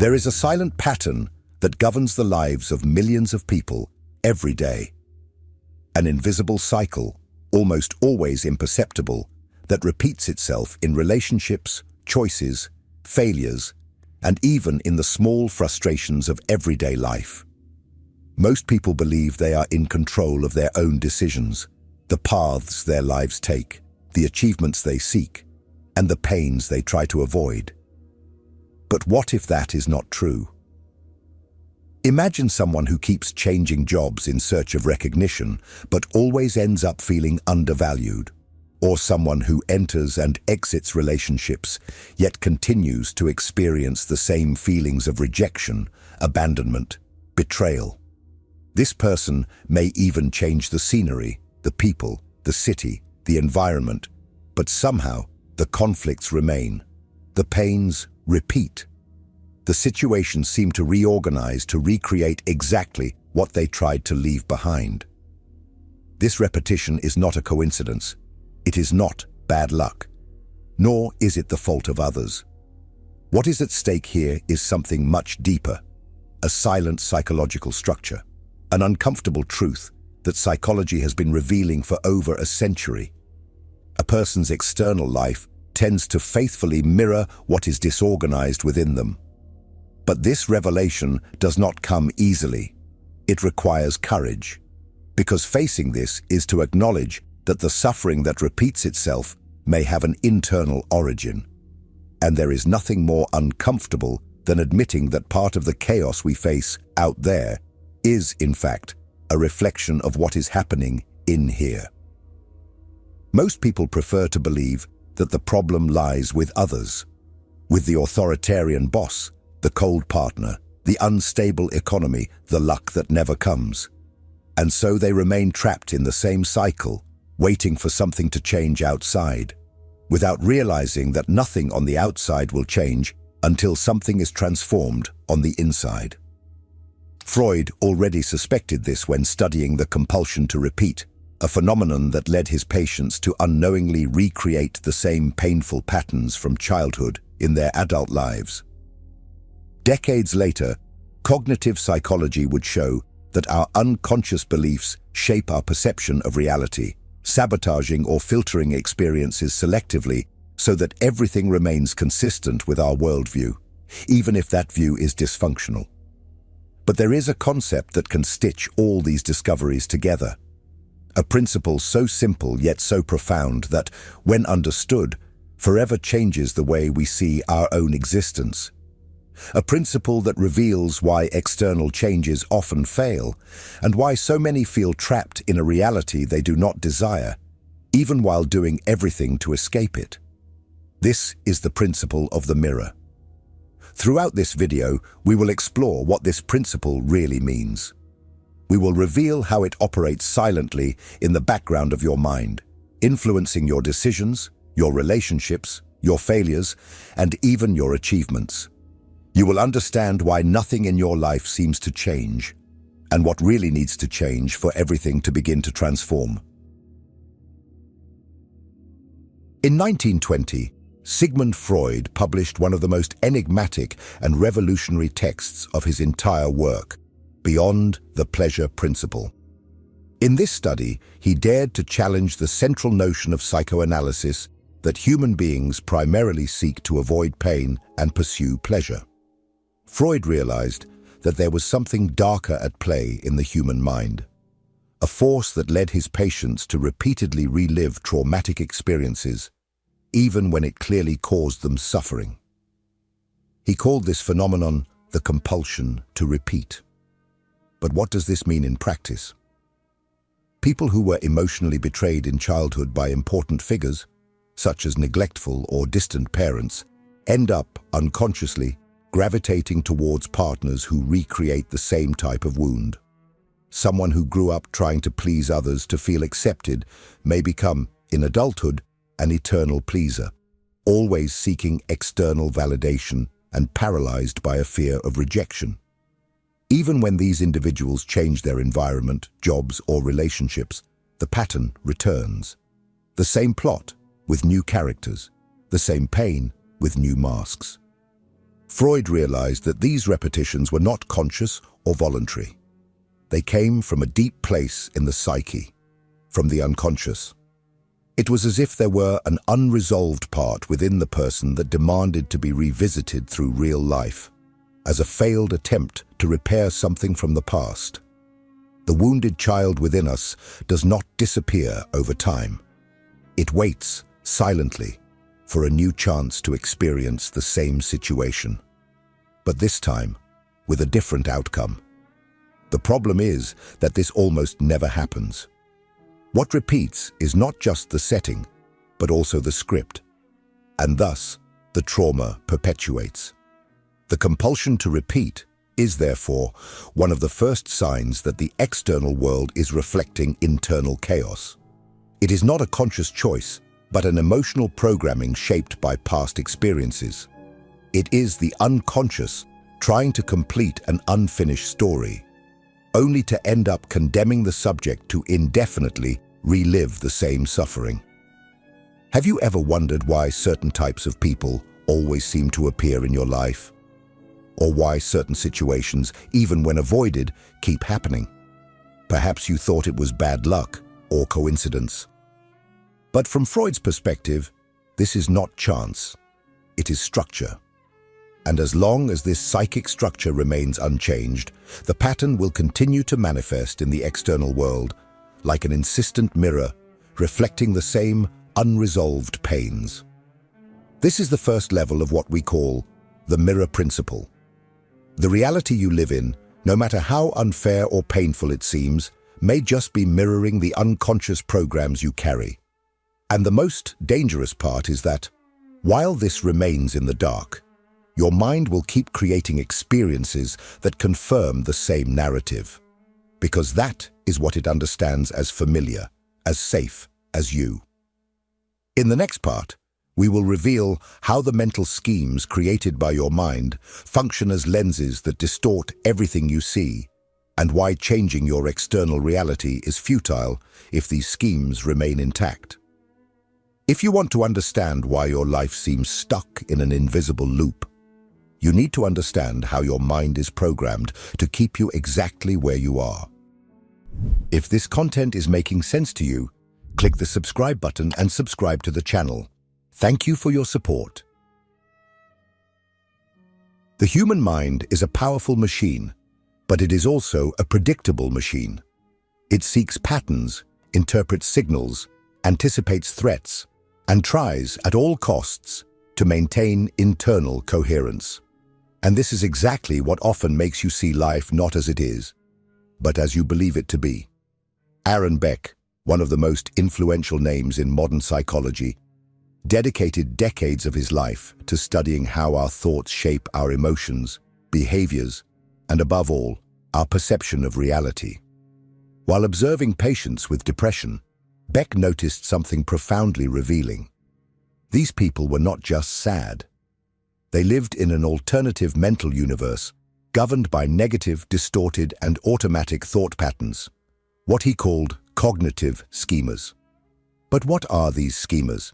There is a silent pattern that governs the lives of millions of people every day. An invisible cycle, almost always imperceptible, that repeats itself in relationships, choices, failures, and even in the small frustrations of everyday life. Most people believe they are in control of their own decisions, the paths their lives take, the achievements they seek, and the pains they try to avoid. But what if that is not true? Imagine someone who keeps changing jobs in search of recognition, but always ends up feeling undervalued, or someone who enters and exits relationships, yet continues to experience the same feelings of rejection, abandonment, betrayal. This person may even change the scenery, the people, the city, the environment, but somehow the conflicts remain. The pains repeat. The situations seem to reorganize to recreate exactly what they tried to leave behind. This repetition is not a coincidence. It is not bad luck, nor is it the fault of others. What is at stake here is something much deeper, a silent psychological structure, an uncomfortable truth that psychology has been revealing for over a century. A person's external life tends to faithfully mirror what is disorganized within them. But this revelation does not come easily. It requires courage, because facing this is to acknowledge that the suffering that repeats itself may have an internal origin. And there is nothing more uncomfortable than admitting that part of the chaos we face out there is, in fact, a reflection of what is happening in here. Most people prefer to believe that the problem lies with others, with the authoritarian boss, the cold partner, the unstable economy, the luck that never comes. And so they remain trapped in the same cycle, waiting for something to change outside, without realizing that nothing on the outside will change until something is transformed on the inside. Freud already suspected this when studying the compulsion to repeat, a phenomenon that led his patients to unknowingly recreate the same painful patterns from childhood in their adult lives. Decades later, cognitive psychology would show that our unconscious beliefs shape our perception of reality, sabotaging or filtering experiences selectively so that everything remains consistent with our worldview, even if that view is dysfunctional. But there is a concept that can stitch all these discoveries together. A principle so simple yet so profound that, when understood, forever changes the way we see our own existence. A principle that reveals why external changes often fail, and why so many feel trapped in a reality they do not desire, even while doing everything to escape it. This is the principle of the mirror. Throughout this video, we will explore what this principle really means. We will reveal how it operates silently in the background of your mind, influencing your decisions, your relationships, your failures, and even your achievements. You will understand why nothing in your life seems to change, and what really needs to change for everything to begin to transform. In 1920, Sigmund Freud published one of the most enigmatic and revolutionary texts of his entire work, Beyond the Pleasure Principle. In this study, he dared to challenge the central notion of psychoanalysis that human beings primarily seek to avoid pain and pursue pleasure. Freud realized that there was something darker at play in the human mind, a force that led his patients to repeatedly relive traumatic experiences, even when it clearly caused them suffering. He called this phenomenon the compulsion to repeat. But what does this mean in practice? People who were emotionally betrayed in childhood by important figures, such as neglectful or distant parents, end up unconsciously gravitating towards partners who recreate the same type of wound. Someone who grew up trying to please others to feel accepted may become, in adulthood, an eternal pleaser, always seeking external validation and paralyzed by a fear of rejection. Even when these individuals change their environment, jobs, or relationships, the pattern returns. The same plot with new characters, the same pain with new masks. Freud realized that these repetitions were not conscious or voluntary. They came from a deep place in the psyche, from the unconscious. It was as if there were an unresolved part within the person that demanded to be revisited through real life, as a failed attempt to repair something from the past. The wounded child within us does not disappear over time. It waits silently for a new chance to experience the same situation, but this time with a different outcome. The problem is that this almost never happens. What repeats is not just the setting, but also the script, and thus the trauma perpetuates. The compulsion to repeat is therefore one of the first signs that the external world is reflecting internal chaos. It is not a conscious choice, but an emotional programming shaped by past experiences. It is the unconscious trying to complete an unfinished story, only to end up condemning the subject to indefinitely relive the same suffering. Have you ever wondered why certain types of people always seem to appear in your life? Or why certain situations, even when avoided, keep happening? Perhaps you thought it was bad luck or coincidence. But from Freud's perspective, this is not chance, it is structure. And as long as this psychic structure remains unchanged, the pattern will continue to manifest in the external world like an insistent mirror, reflecting the same unresolved pains. This is the first level of what we call the mirror principle. The reality you live in, no matter how unfair or painful it seems, may just be mirroring the unconscious programs you carry. And the most dangerous part is that, while this remains in the dark, your mind will keep creating experiences that confirm the same narrative, because that is what it understands as familiar, as safe as you. In the next part, we will reveal how the mental schemes created by your mind function as lenses that distort everything you see, and why changing your external reality is futile if these schemes remain intact. If you want to understand why your life seems stuck in an invisible loop, you need to understand how your mind is programmed to keep you exactly where you are. If this content is making sense to you, click the subscribe button and subscribe to the channel. Thank you for your support. The human mind is a powerful machine, but it is also a predictable machine. It seeks patterns, interprets signals, anticipates threats, and tries at all costs to maintain internal coherence. And this is exactly what often makes you see life not as it is, but as you believe it to be. Beck, one of the most influential names in modern psychology, dedicated decades of his life to studying how our thoughts shape our emotions, behaviors, and above all, our perception of reality. While observing patients with depression, Beck noticed something profoundly revealing. These people were not just sad. They lived in an alternative mental universe, governed by negative, distorted, and automatic thought patterns, what he called cognitive schemas. But what are these schemas?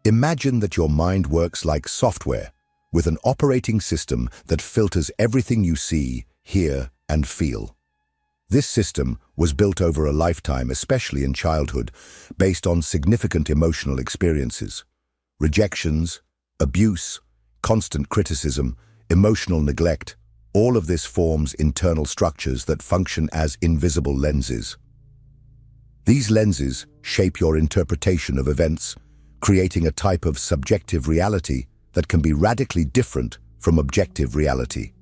Imagine that your mind works like software, with an operating system that filters everything you see, hear, and feel. This system was built over a lifetime, especially in childhood, based on significant emotional experiences. Rejections, abuse, constant criticism, emotional neglect, all of this forms internal structures that function as invisible lenses. These lenses shape your interpretation of events, creating a type of subjective reality that can be radically different from objective reality.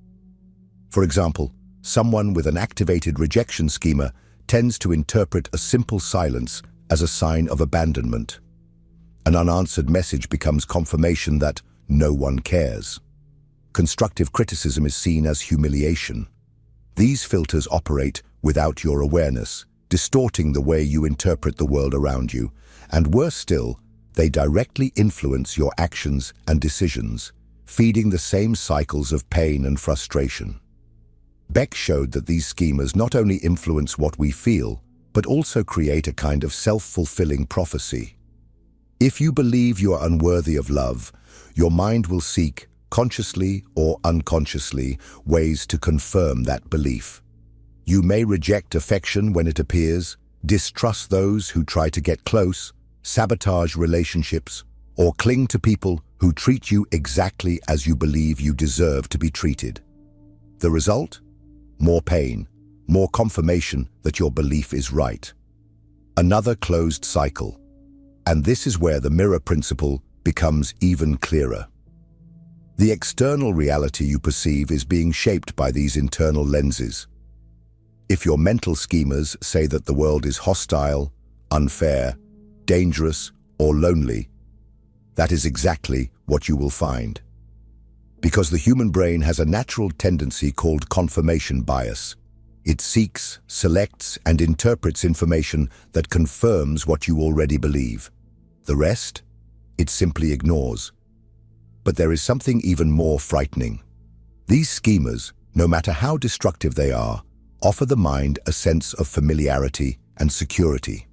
For example, someone with an activated rejection schema tends to interpret a simple silence as a sign of abandonment. An unanswered message becomes confirmation that no one cares. Constructive criticism is seen as humiliation. These filters operate without your awareness, distorting the way you interpret the world around you, and worse still, they directly influence your actions and decisions, feeding the same cycles of pain and frustration. Beck showed that these schemas not only influence what we feel, but also create a kind of self-fulfilling prophecy. If you believe you are unworthy of love, your mind will seek consciously or unconsciously, ways to confirm that belief. You may reject affection when it appears, distrust those who try to get close, sabotage relationships, or cling to people who treat you exactly as you believe you deserve to be treated. The result? More pain, more confirmation that your belief is right. Another closed cycle. And this is where the mirror principle becomes even clearer. The external reality you perceive is being shaped by these internal lenses. If your mental schemas say that the world is hostile, unfair, dangerous, or lonely, that is exactly what you will find. Because the human brain has a natural tendency called confirmation bias. It seeks, selects, and interprets information that confirms what you already believe. The rest, it simply ignores. But there is something even more frightening. These schemas, no matter how destructive they are, offer the mind a sense of familiarity and security.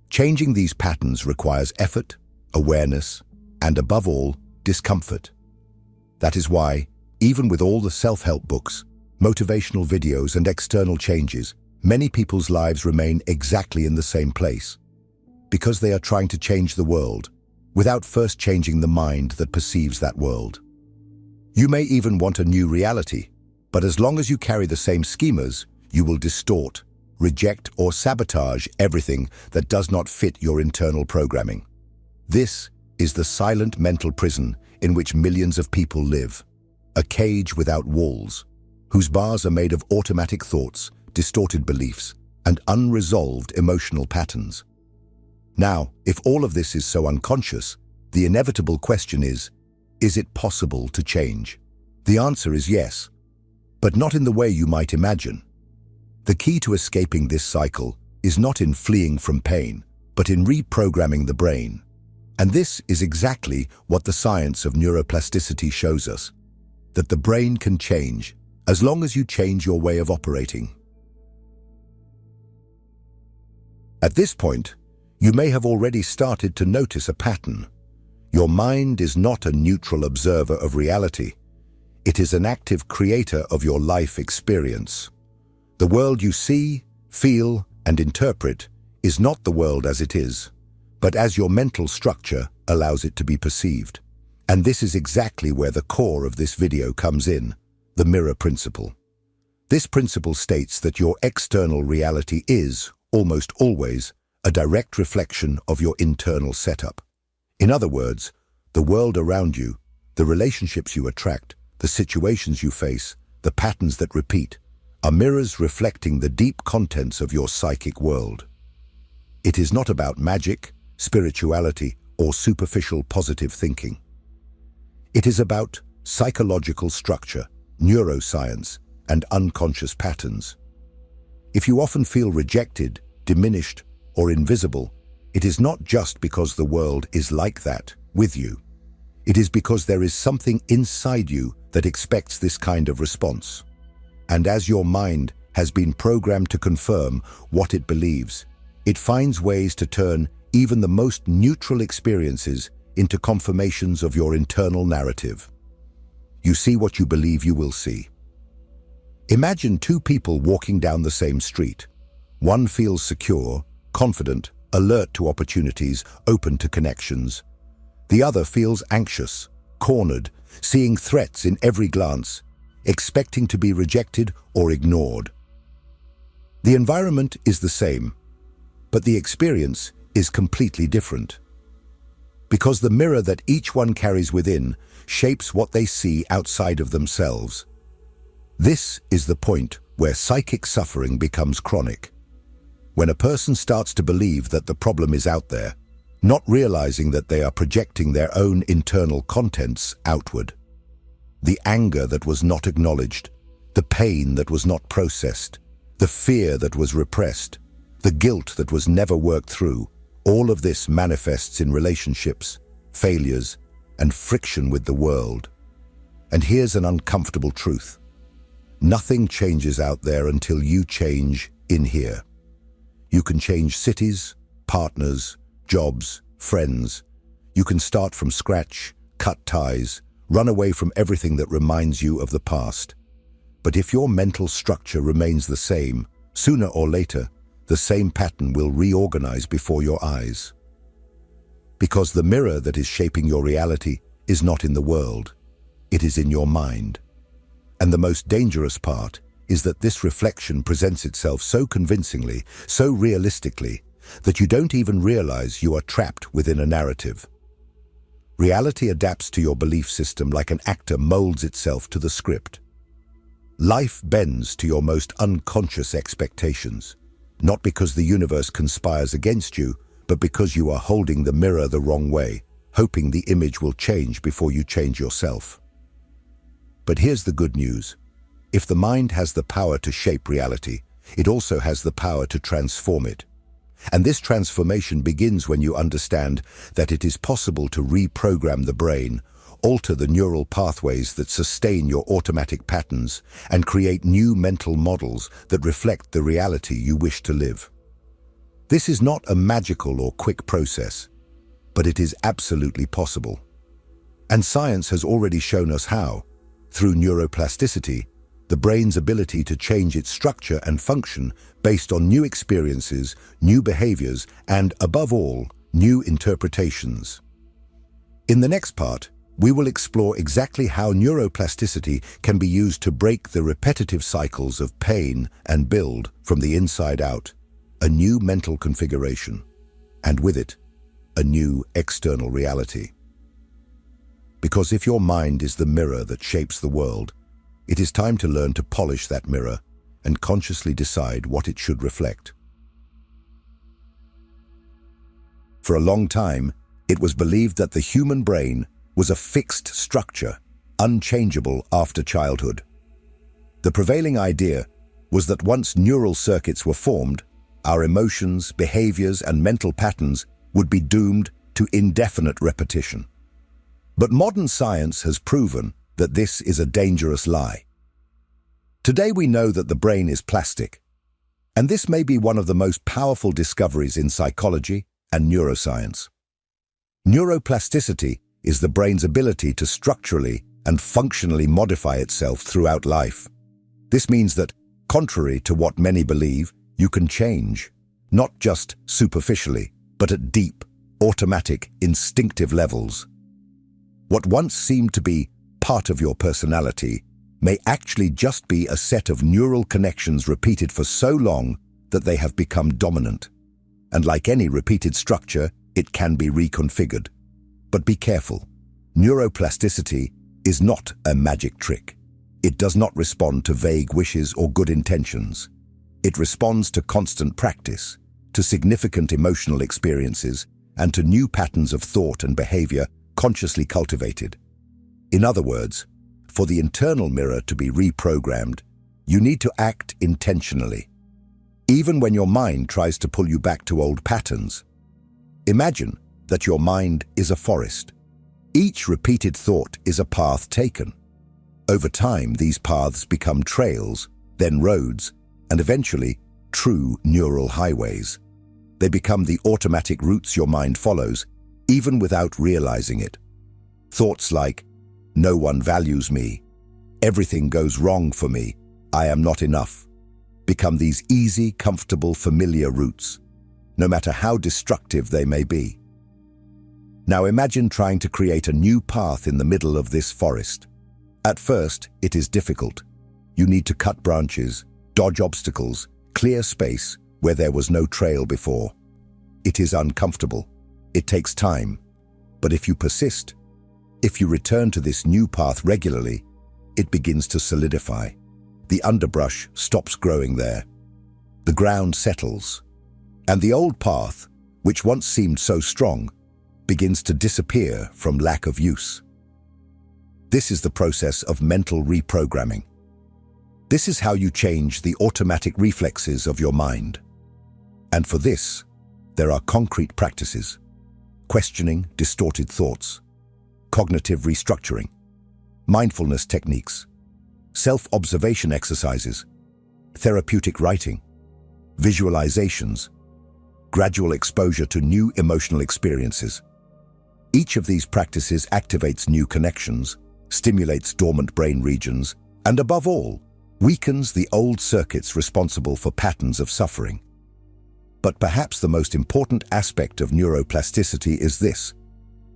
Changing these patterns requires effort, awareness, and above all, discomfort. That is why, even with all the self-help books, motivational videos, and external changes, many people's lives remain exactly in the same place. Because they are trying to change the world, without first changing the mind that perceives that world. You may even want a new reality, but as long as you carry the same schemas, you will distort, reject, or sabotage everything that does not fit your internal programming. This is the silent mental prison in which millions of people live, a cage without walls, whose bars are made of automatic thoughts, distorted beliefs, and unresolved emotional patterns. Now, if all of this is so unconscious, the inevitable question is it possible to change? The answer is yes, but not in the way you might imagine. The key to escaping this cycle is not in fleeing from pain, but in reprogramming the brain. And this is exactly what the science of neuroplasticity shows us, that the brain can change as long as you change your way of operating. At this point, you may have already started to notice a pattern. Your mind is not a neutral observer of reality. It is an active creator of your life experience. The world you see, feel, and interpret is not the world as it is, but as your mental structure allows it to be perceived. And this is exactly where the core of this video comes in, the mirror principle. This principle states that your external reality is, almost always, a direct reflection of your internal setup. In other words, the world around you, the relationships you attract, the situations you face, the patterns that repeat, are mirrors reflecting the deep contents of your psychic world. It is not about magic, spirituality, or superficial positive thinking. It is about psychological structure, neuroscience, and unconscious patterns. If you often feel rejected, diminished, or invisible, it is not just because the world is like that with you. It is because there is something inside you that expects this kind of response. And as your mind has been programmed to confirm what it believes, it finds ways to turn even the most neutral experiences into confirmations of your internal narrative. You see what you believe you will see. Imagine two people walking down the same street. One feels secure, confident, alert to opportunities, open to connections. The other feels anxious, cornered, seeing threats in every glance, expecting to be rejected or ignored. The environment is the same, but the experience is completely different. Because the mirror that each one carries within shapes what they see outside of themselves. This is the point where psychic suffering becomes chronic. When a person starts to believe that the problem is out there, not realizing that they are projecting their own internal contents outward. The anger that was not acknowledged, the pain that was not processed, the fear that was repressed, the guilt that was never worked through, all of this manifests in relationships, failures, and friction with the world. And here's an uncomfortable truth. Nothing changes out there until you change in here. You can change cities, partners, jobs, friends. You can start from scratch, cut ties, Run away from everything that reminds you of the past. But if your mental structure remains the same, sooner or later, the same pattern will reorganize before your eyes. Because the mirror that is shaping your reality is not in the world, it is in your mind. And the most dangerous part is that this reflection presents itself so convincingly, so realistically, that you don't even realize you are trapped within a narrative. Reality adapts to your belief system like an actor molds itself to the script. Life bends to your most unconscious expectations, not because the universe conspires against you, but because you are holding the mirror the wrong way, hoping the image will change before you change yourself. But here's the good news. If the mind has the power to shape reality, it also has the power to transform it. And this transformation begins when you understand that it is possible to reprogram the brain, alter the neural pathways that sustain your automatic patterns, and create new mental models that reflect the reality you wish to live. This is not a magical or quick process, but it is absolutely possible. And science has already shown us how, through neuroplasticity, the brain's ability to change its structure and function based on new experiences, new behaviors, and, above all, new interpretations. In the next part, we will explore exactly how neuroplasticity can be used to break the repetitive cycles of pain and build, from the inside out, a new mental configuration, and with it, a new external reality. Because if your mind is the mirror that shapes the world, it is time to learn to polish that mirror and consciously decide what it should reflect. For a long time, it was believed that the human brain was a fixed structure, unchangeable after childhood. The prevailing idea was that once neural circuits were formed, our emotions, behaviors, and mental patterns would be doomed to indefinite repetition. But modern science has proven that this is a dangerous lie. Today we know that the brain is plastic, and this may be one of the most powerful discoveries in psychology and neuroscience. Neuroplasticity is the brain's ability to structurally and functionally modify itself throughout life. This means that, contrary to what many believe, you can change, not just superficially, but at deep, automatic, instinctive levels. What once seemed to be part of your personality may actually just be a set of neural connections repeated for so long that they have become dominant. And like any repeated structure, it can be reconfigured. But be careful. Neuroplasticity is not a magic trick. It does not respond to vague wishes or good intentions. It responds to constant practice, to significant emotional experiences, and to new patterns of thought and behavior consciously cultivated. In other words, for the internal mirror to be reprogrammed, you need to act intentionally, even when your mind tries to pull you back to old patterns. Imagine that your mind is a forest. Each repeated thought is a path taken. Over time, these paths become trails, then roads, and eventually, true neural highways. They become the automatic routes your mind follows, even without realizing it. Thoughts like, "No one values me," "Everything goes wrong for me," "I am not enough," become these easy, comfortable, familiar routes, no matter how destructive they may be. Now imagine trying to create a new path in the middle of this forest. At first, it is difficult. You need to cut branches, dodge obstacles, clear space where there was no trail before. It is uncomfortable. It takes time. But if you persist, if you return to this new path regularly, it begins to solidify. The underbrush stops growing there. The ground settles. And the old path, which once seemed so strong, begins to disappear from lack of use. This is the process of mental reprogramming. This is how you change the automatic reflexes of your mind. And for this, there are concrete practices: questioning distorted thoughts, cognitive restructuring, mindfulness techniques, self-observation exercises, therapeutic writing, visualizations, gradual exposure to new emotional experiences. Each of these practices activates new connections, stimulates dormant brain regions, and above all, weakens the old circuits responsible for patterns of suffering. But perhaps the most important aspect of neuroplasticity is this: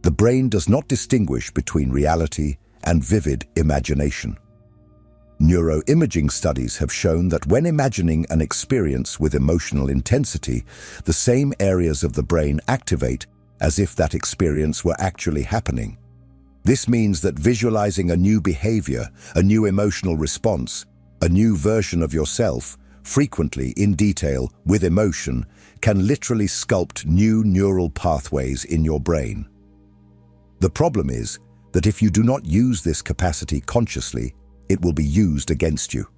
the brain does not distinguish between reality and vivid imagination. Neuroimaging studies have shown that when imagining an experience with emotional intensity, the same areas of the brain activate as if that experience were actually happening. This means that visualizing a new behavior, a new emotional response, a new version of yourself, frequently in detail with emotion, can literally sculpt new neural pathways in your brain. The problem is that if you do not use this capacity consciously, it will be used against you.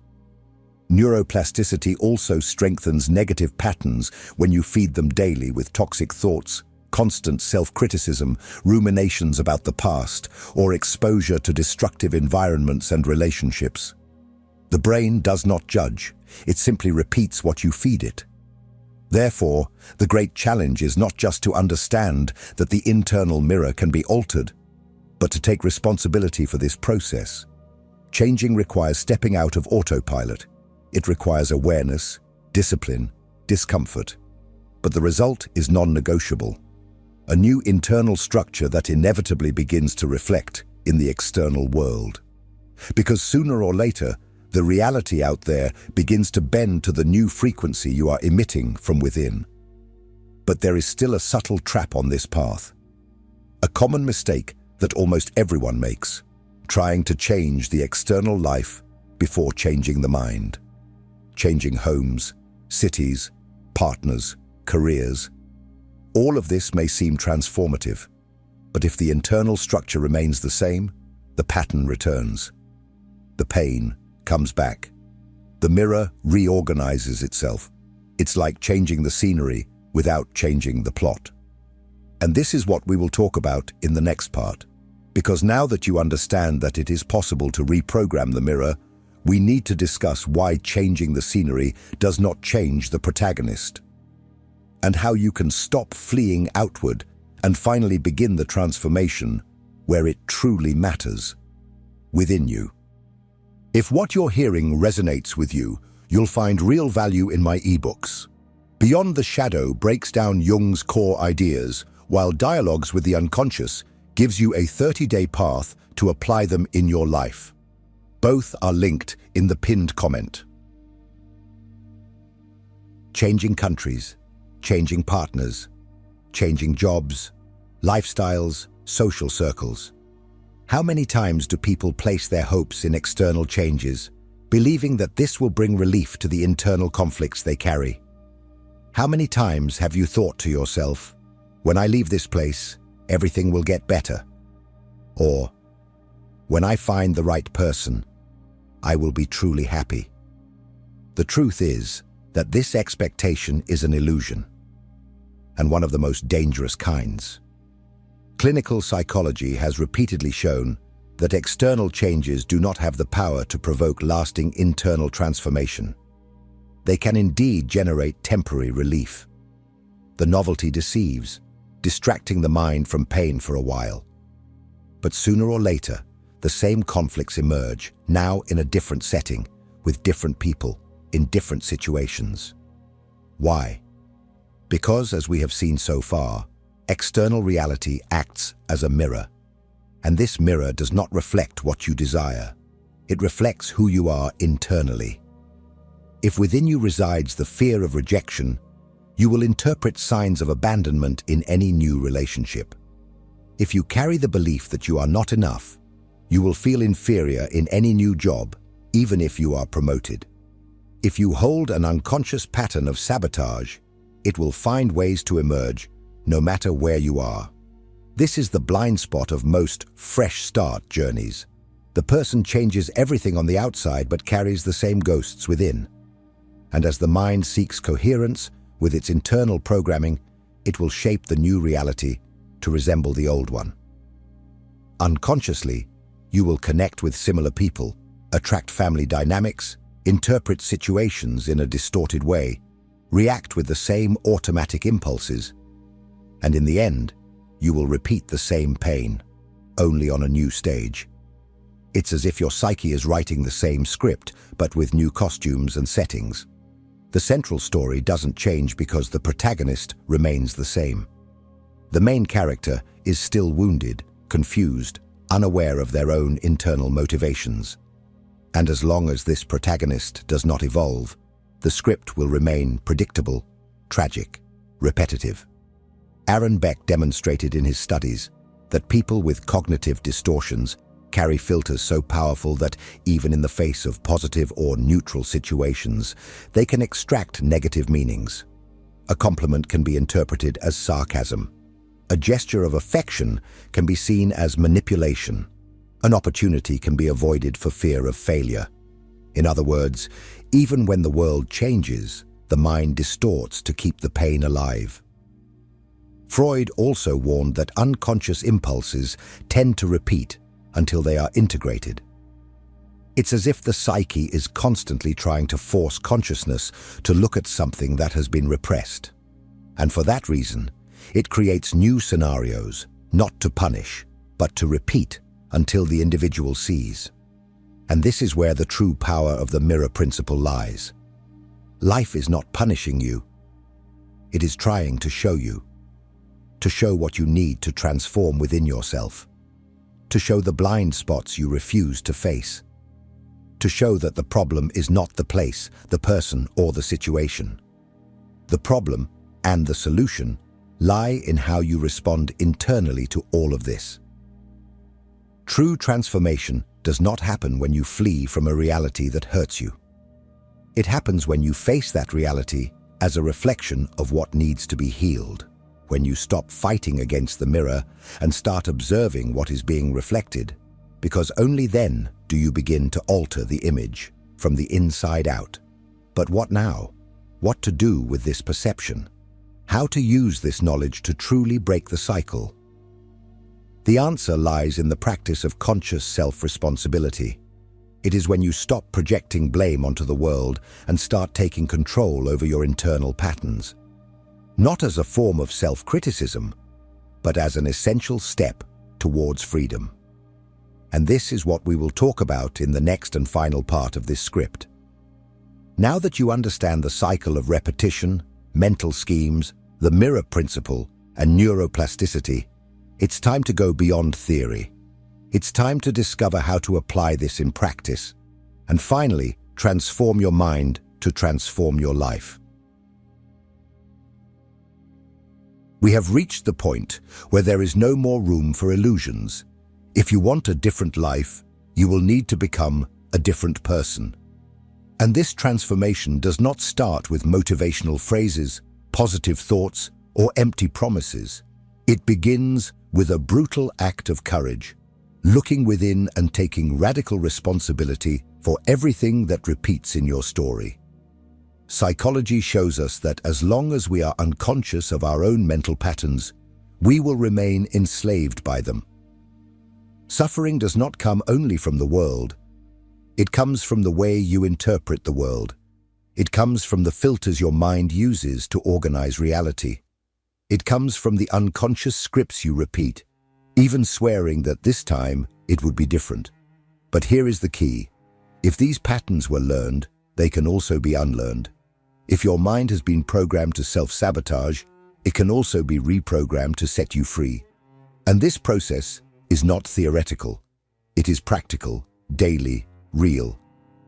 Neuroplasticity also strengthens negative patterns when you feed them daily with toxic thoughts, constant self-criticism, ruminations about the past, or exposure to destructive environments and relationships. The brain does not judge, it simply repeats what you feed it. Therefore, the great challenge is not just to understand that the internal mirror can be altered, but to take responsibility for this process. Changing requires stepping out of autopilot. It requires awareness, discipline, discomfort. But the result is non-negotiable. A new internal structure that inevitably begins to reflect in the external world. Because sooner or later, the reality out there begins to bend to the new frequency you are emitting from within. But there is still a subtle trap on this path. A common mistake that almost everyone makes: trying to change the external life before changing the mind. Changing homes, cities, partners, careers. All of this may seem transformative, but if the internal structure remains the same, the pattern returns. The pain comes back. The mirror reorganizes itself. It's like changing the scenery without changing the plot. And this is what we will talk about in the next part. Because now that you understand that it is possible to reprogram the mirror, we need to discuss why changing the scenery does not change the protagonist, and how you can stop fleeing outward and finally begin the transformation where it truly matters, within you. If what you're hearing resonates with you, you'll find real value in my ebooks. Beyond the Shadow breaks down Jung's core ideas, while Dialogues with the Unconscious gives you a 30-day path to apply them in your life. Both are linked in the pinned comment. Changing countries, changing partners, changing jobs, lifestyles, social circles. How many times do people place their hopes in external changes, believing that this will bring relief to the internal conflicts they carry? How many times have you thought to yourself, "When I leave this place, everything will get better"? Or, "When I find the right person, I will be truly happy"? The truth is that this expectation is an illusion, and one of the most dangerous kinds. Clinical psychology has repeatedly shown that external changes do not have the power to provoke lasting internal transformation. They can indeed generate temporary relief. The novelty deceives, distracting the mind from pain for a while. But sooner or later, the same conflicts emerge, now in a different setting, with different people, in different situations. Why? Because, as we have seen so far, external reality acts as a mirror. And this mirror does not reflect what you desire. It reflects who you are internally. If within you resides the fear of rejection, you will interpret signs of abandonment in any new relationship. If you carry the belief that you are not enough, you will feel inferior in any new job, even if you are promoted. If you hold an unconscious pattern of sabotage, it will find ways to emerge, no matter where you are. This is the blind spot of most fresh start journeys. The person changes everything on the outside but carries the same ghosts within. And as the mind seeks coherence with its internal programming, it will shape the new reality to resemble the old one. Unconsciously, you will connect with similar people, attract family dynamics, interpret situations in a distorted way, react with the same automatic impulses, and in the end, you will repeat the same pain, only on a new stage. It's as if your psyche is writing the same script, but with new costumes and settings. The central story doesn't change because the protagonist remains the same. The main character is still wounded, confused, unaware of their own internal motivations. And as long as this protagonist does not evolve, the script will remain predictable, tragic, repetitive. Aaron Beck demonstrated in his studies that people with cognitive distortions carry filters so powerful that even in the face of positive or neutral situations, they can extract negative meanings. A compliment can be interpreted as sarcasm. A gesture of affection can be seen as manipulation. An opportunity can be avoided for fear of failure. In other words, even when the world changes, the mind distorts to keep the pain alive. Freud also warned that unconscious impulses tend to repeat until they are integrated. It's as if the psyche is constantly trying to force consciousness to look at something that has been repressed. And for that reason, it creates new scenarios, not to punish, but to repeat until the individual sees. And this is where the true power of the mirror principle lies. Life is not punishing you. It is trying to show you. To show what you need to transform within yourself. To show the blind spots you refuse to face. To show that the problem is not the place, the person, or the situation. The problem and the solution lie in how you respond internally to all of this. True transformation does not happen when you flee from a reality that hurts you. It happens when you face that reality as a reflection of what needs to be healed. When you stop fighting against the mirror and start observing what is being reflected, because only then do you begin to alter the image from the inside out. But what now? What to do with this perception? How to use this knowledge to truly break the cycle? The answer lies in the practice of conscious self-responsibility. It is when you stop projecting blame onto the world and start taking control over your internal patterns. Not as a form of self-criticism, but as an essential step towards freedom. And this is what we will talk about in the next and final part of this script. Now that you understand the cycle of repetition, mental schemes, the mirror principle, and neuroplasticity, it's time to go beyond theory. It's time to discover how to apply this in practice, and finally, transform your mind to transform your life. We have reached the point where there is no more room for illusions. If you want a different life, you will need to become a different person. And this transformation does not start with motivational phrases, positive thoughts, or empty promises. It begins with a brutal act of courage, looking within and taking radical responsibility for everything that repeats in your story. Psychology shows us that as long as we are unconscious of our own mental patterns, we will remain enslaved by them. Suffering does not come only from the world. It comes from the way you interpret the world. It comes from the filters your mind uses to organize reality. It comes from the unconscious scripts you repeat, even swearing that this time it would be different. But here is the key. If these patterns were learned, they can also be unlearned. If your mind has been programmed to self-sabotage, it can also be reprogrammed to set you free. And this process is not theoretical. It is practical, daily, real.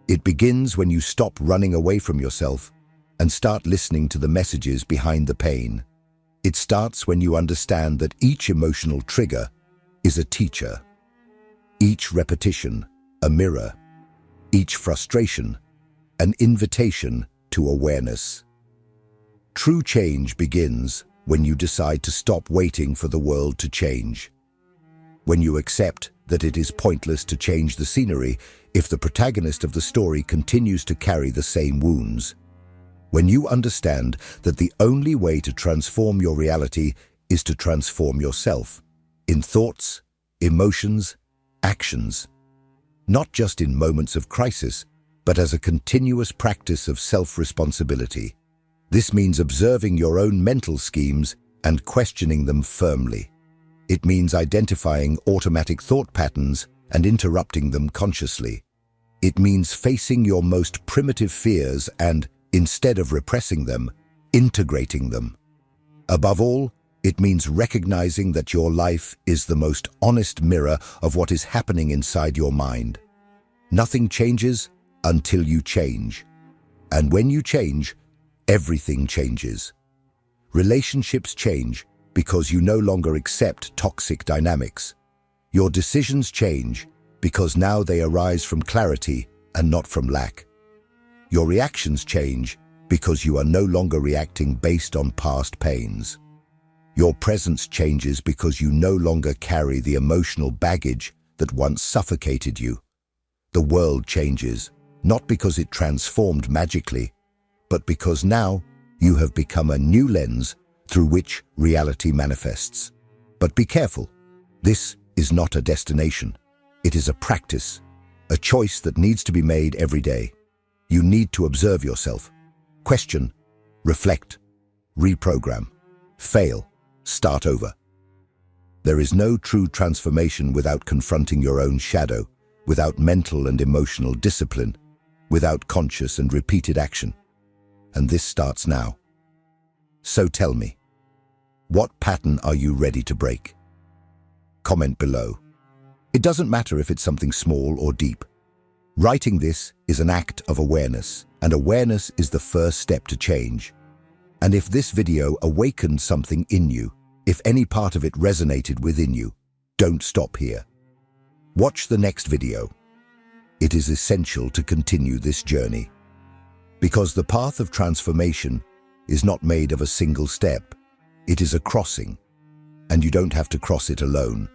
It begins when you stop running away from yourself and start listening to the messages behind the pain. It starts when you understand that each emotional trigger is a teacher. Each repetition, a mirror. Each frustration, an invitation to awareness. True change begins when you decide to stop waiting for the world to change. When you accept that it is pointless to change the scenery if the protagonist of the story continues to carry the same wounds. When you understand that the only way to transform your reality is to transform yourself, in thoughts, emotions, actions, not just in moments of crisis, but as a continuous practice of self-responsibility. This means observing your own mental schemes and questioning them firmly. It means identifying automatic thought patterns and interrupting them consciously. It means facing your most primitive fears and, instead of repressing them, integrating them. Above all, it means recognizing that your life is the most honest mirror of what is happening inside your mind. Nothing changes until you change. And when you change, everything changes. Relationships change because you no longer accept toxic dynamics. Your decisions change because now they arise from clarity and not from lack. Your reactions change because you are no longer reacting based on past pains. Your presence changes because you no longer carry the emotional baggage that once suffocated you. The world changes, not because it transformed magically, but because now you have become a new lens through which reality manifests. But be careful. This is not a destination. It is a practice, a choice that needs to be made every day. You need to observe yourself. Question, reflect, reprogram, fail, start over. There is no true transformation without confronting your own shadow, without mental and emotional discipline, without conscious and repeated action. And this starts now. So tell me, what pattern are you ready to break? Comment below. It doesn't matter if it's something small or deep. Writing this is an act of awareness, and awareness is the first step to change. And if this video awakened something in you, if any part of it resonated within you, don't stop here. Watch the next video. It is essential to continue this journey. Because the path of transformation is not made of a single step. It is a crossing, and you don't have to cross it alone.